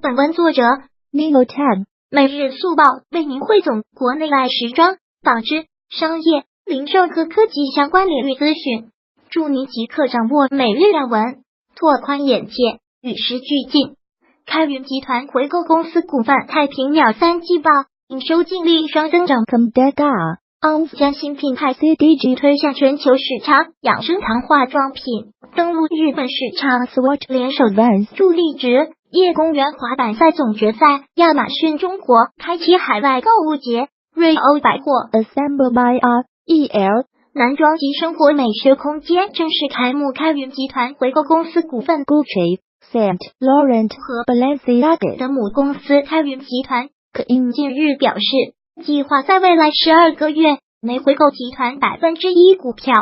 本文作者 Nilo Tab， 每日速报为您汇总国内外时装、纺织、商业、零售和科技相关领域资讯，祝您即刻掌握每日要闻，拓宽眼界，与时俱进。开云集团回购公司股份，太平鸟3季报营收净利双增长。Comdega ONS 将新品牌 CDG 推向全球市场，养生堂化妆品登陆日本市场。Swatch 联手 Vans 助力职业公园滑板赛总决赛，亚马逊中国开启海外购物节，瑞欧百货 Assemble by REL 男装及生活美学空间正式开幕。开云集团回购公司股份 Gucci、Saint Laurent 和 Balenciaga 的母公司开云集团近日表示，计划在未来12个月内回购集团1%股票。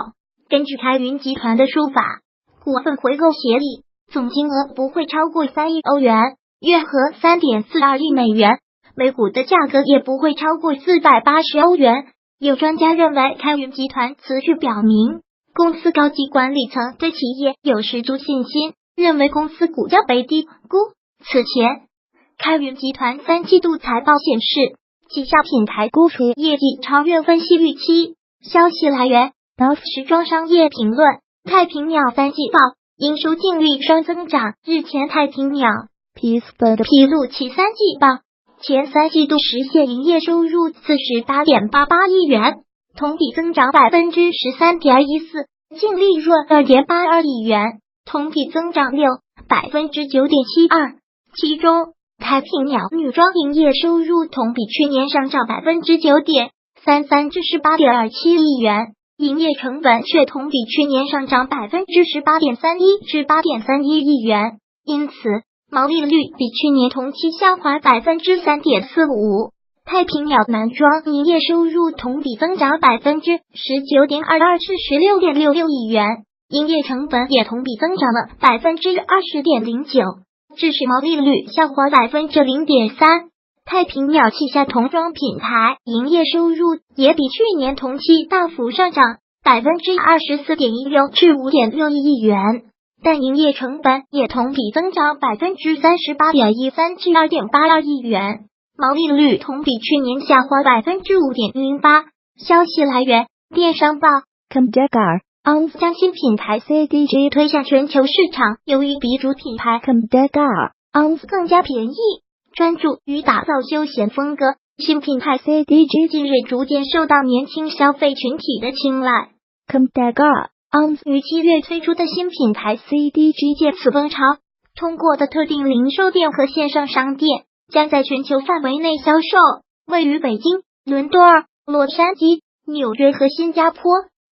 根据开云集团的说法，股份回购协议总金额不会超过3亿欧元，约合3.42亿美元，每股的价格也不会超过480欧元。有专家认为，开云集团此举表明公司高级管理层对企业有十足信心，认为公司股价被低估。此前，开云集团3季度财报显示，旗下品牌 Gucci 业绩超越分析预期。消息来源 ：Dove 时装商业评论。太平鸟3季报营收净利双增长。日前，太平鸟 Peaceful 披露其3季报，前3季度实现营业收入48.88亿元，同比增长13.14%，净利润2.82亿元，同比增长9.72%。其中，太平鸟女装营业收入同比去年上涨9.33%至18.27亿元，营业成本却同比去年上涨18.31%至8.31亿元，因此毛利率比去年同期下滑3.45%。太平鸟男装营业收入同比增长19.22%至16.66亿元，营业成本也同比增长了20.09%，致使毛利率下滑0.3%。太平鸟旗下童装品牌营业收入也比去年同期大幅上涨24.16%至5.61亿元，但营业成本也同比增长38.13%至2.82亿元，毛利率同比去年下滑5.08%。消息来源：电商报。Comdega ONS 将新品牌 CDG 推向全球市场，由于比主品牌 Comdega ONS 更加便宜，专注于打造休闲风格，新品牌 CDG 近日逐渐受到年轻消费群体的青睐。Comdega ONS 于7月推出的新品牌 CDG 借此风潮，通过的特定零售店和线上商店将在全球范围内销售。位于北京、伦敦、洛杉矶、纽约和新加坡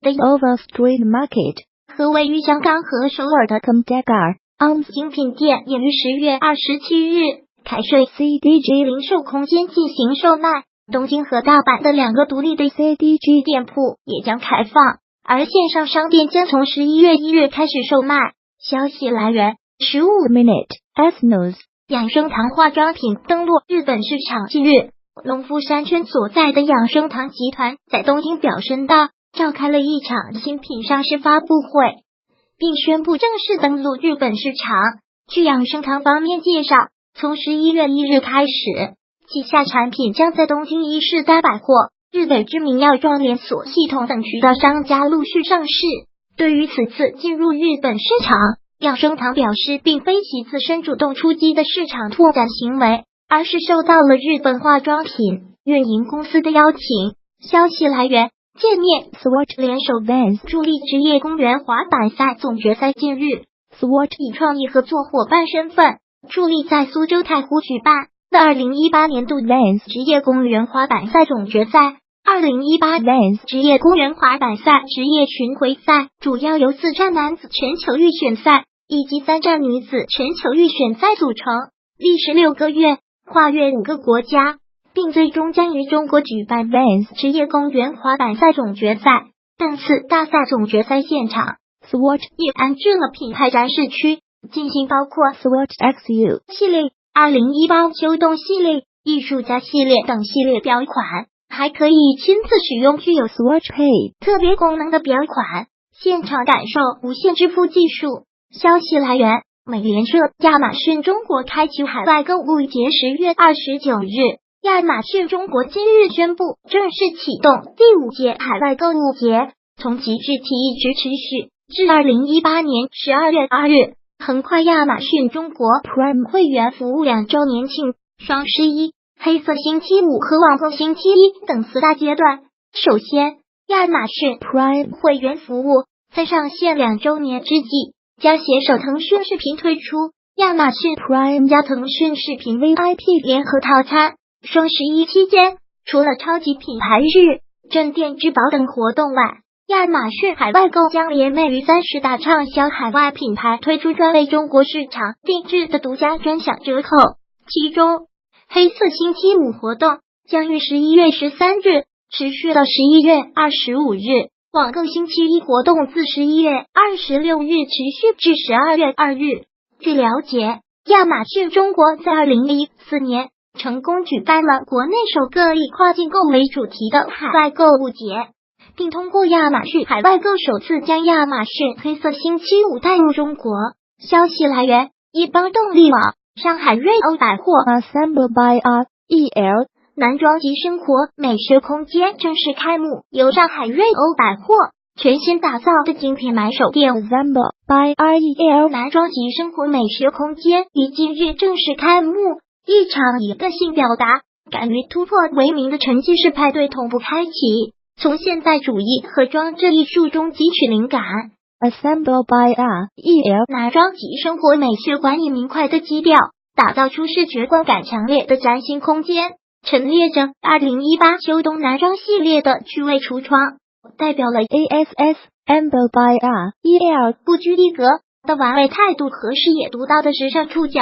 的 Over Street Market 和位于香港和首尔的 Comdega ONS 精品店也于10月27日开设 CDG 零售空间进行售卖。东京和大阪的2个独立的 CDG 店铺也将开放，而线上商店将从11月1日开始售卖。消息来源：15Minute Ethnos 养生堂化妆品登陆日本市场。近日，农夫山泉所在的养生堂集团在东京表参道召开了一场新品上市发布会，并宣布正式登陆日本市场。据养生堂方面介绍，从11月1日开始，旗下产品将在东京一世代百货、日本知名药妆连锁系统等渠道商家陆续上市。对于此次进入日本市场，养生堂表示，并非其自身主动出击的市场拓展行为，而是受到了日本化妆品运营公司的邀请。消息来源：界面。 Swatch 联手 Vans 助力职业公园滑板赛总决赛。近日， Swatch 以创意合作伙伴身份助力在苏州太湖举办的2018年度 Vans 职业公园滑板赛总决赛。2018 Vans 职业公园滑板赛职业巡回赛主要由4站男子全球预选赛以及3站女子全球预选赛组成，历时6个月，跨越5个国家，并最终将于中国举办 Vans 职业公园滑板赛总决赛。本次大赛总决赛现场 Swatch 也安置了品牌展示区，进行包括 Swatch XU 系列、2018秋冬系列、艺术家系列等系列表款，还可以亲自使用具有 Swatch Pay 特别功能的表款，现场感受无线支付技术。消息来源美联社，亚马逊中国开启海外购物节，10月29日，亚马逊中国今日宣布正式启动第5届海外购物节，从即日起一直持续至2018年12月2日。横跨亚马逊中国 Prime 会员服务2周年庆、双11、黑色星期五和网购星期一等4大阶段。首先，亚马逊 Prime 会员服务在上线2周年之际，将携手腾讯视频推出亚马逊 Prime 加腾讯视频 VIP 联合套餐。双11期间，除了超级品牌日、镇店之宝等活动外，亚马逊海外购将联袂于30大畅销海外品牌推出专为中国市场定制的独家专享折扣。其中，黑色星期五活动将于11月13日持续到11月25日，网购星期一活动自11月26日持续至12月2日。据了解，亚马逊中国在2014年成功举办了国内首个以跨境购为主题的海外购物节，并通过亚马逊海外购首次将亚马逊黑色星期五带入中国。消息来源：一邦动力网、上海瑞欧百货。Assemble by REL。男装及生活美学空间正式开幕，由上海瑞欧百货全新打造的精品买手店 Assemble by REL 男装及生活美学空间于今日正式开幕，一场以个性表达、敢于突破为名的沉浸式派对同步开启，从现代主义和装置艺术中汲取灵感。Assemble by REL 男装及生活美学馆以明快的基调，打造出视觉观感强烈的崭新空间，陈列着2018秋冬男装系列的趣味橱窗，代表了 Assemble by REL 不拘一格的完美态度和视野独到的时尚触角。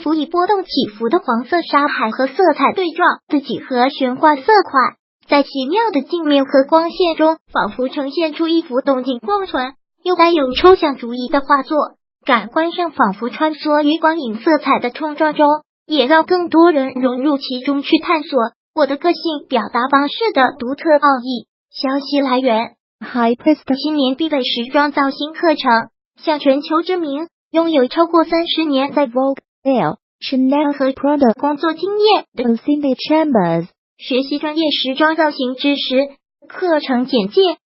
辅以波动起伏的黄色沙海和色彩对撞的几何玄幻色块，在奇妙的镜面和光线中，仿佛呈现出一幅动静光纯又带有抽象主义的画作。感官上仿佛穿梭于光影色彩的冲撞中，也让更多人融入其中去探索我的个性表达方式的独特奥义。消息来源：High Priest 新年必备时装造型课程，向全球知名、拥有超过30年在 Vogue、Chanel 和 Prada 工作经验的 Cindy Chambers 学习专业时装造型知识。课程简介：